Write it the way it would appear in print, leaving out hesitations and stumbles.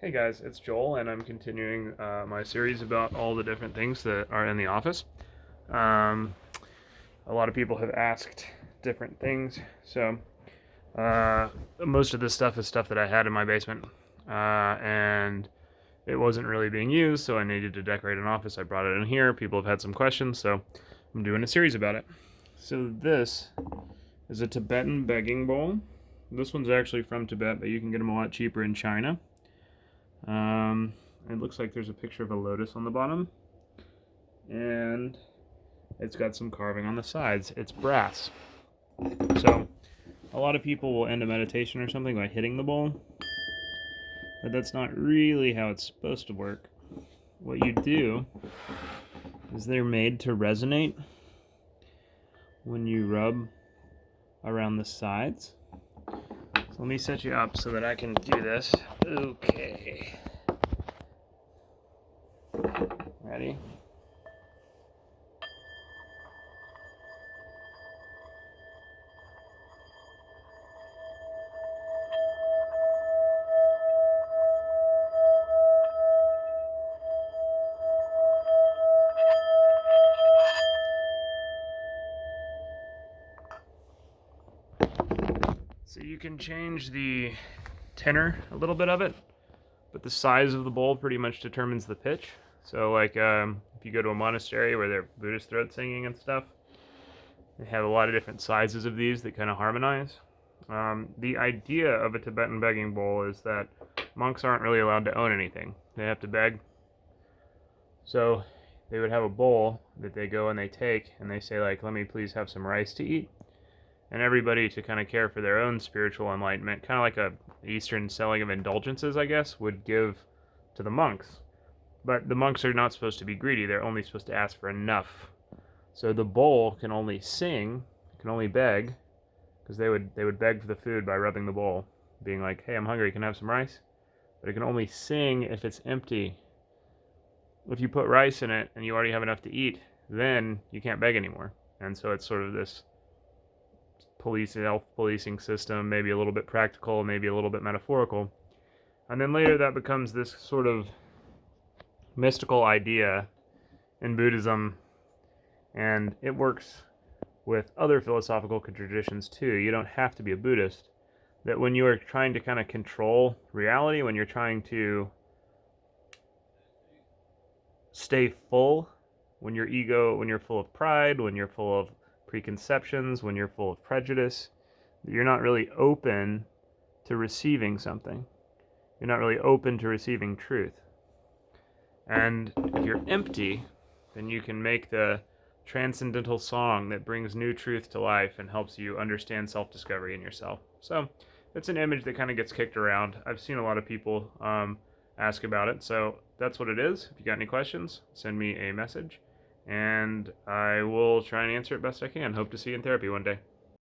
Hey guys, it's Joel, and I'm continuing my series about all the different things that are in the office. Um, a lot of people have asked different things, so most of this stuff is stuff that I had in my basement, and it wasn't really being used, so I needed to decorate an office. I brought it in here. People have had some questions, so I'm doing a series about it. So this is a Tibetan begging bowl. This one's actually from Tibet, but you can get them a lot cheaper in China. It looks like there's a picture of a lotus on the bottom, and it's got some carving on the sides. It's brass. So, a lot of people will end a meditation or something by hitting the bowl, but that's not really how it's supposed to work. What you do is they're made to resonate when you rub around the sides. So let me set you up so that I can do this. Okay. Ready? So you can change the tenor a little bit of it, but the size of the bowl pretty much determines the pitch. So like if you go to a monastery where they're Buddhist throat singing and stuff, they have a lot of different sizes of these that kind of harmonize. The idea of a Tibetan begging bowl is that monks aren't really allowed to own anything. They have to beg. So they would have a bowl that they go and they take and they say like, let me please have some rice to eat. And everybody to kind of care for their own spiritual enlightenment, kind of like a Eastern selling of indulgences, I guess, would give to the monks. But the monks are not supposed to be greedy. They're only supposed to ask for enough. So the bowl can only sing, can only beg, because they would beg for the food by rubbing the bowl, being like, hey, I'm hungry, can I have some rice? But it can only sing if it's empty. If you put rice in it and you already have enough to eat, then you can't beg anymore. And so it's sort of this self-policing system, maybe a little bit practical, maybe a little bit metaphorical. And then later that becomes this sort of mystical idea in Buddhism, and it works with other philosophical traditions too. You don't have to be a Buddhist. That when you are trying to kind of control reality, when you're trying to stay full, when you're full of pride, when you're full of preconceptions, when you're full of prejudice, you're not really open to receiving something. You're not really open to receiving truth. And if you're empty, then you can make the transcendental song that brings new truth to life and helps you understand self-discovery in yourself. So it's an image that kind of gets kicked around. I've seen a lot of people ask about it. So that's what it is. If you got any questions, send me a message, and I will try and answer it best I can. Hope to see you in therapy one day.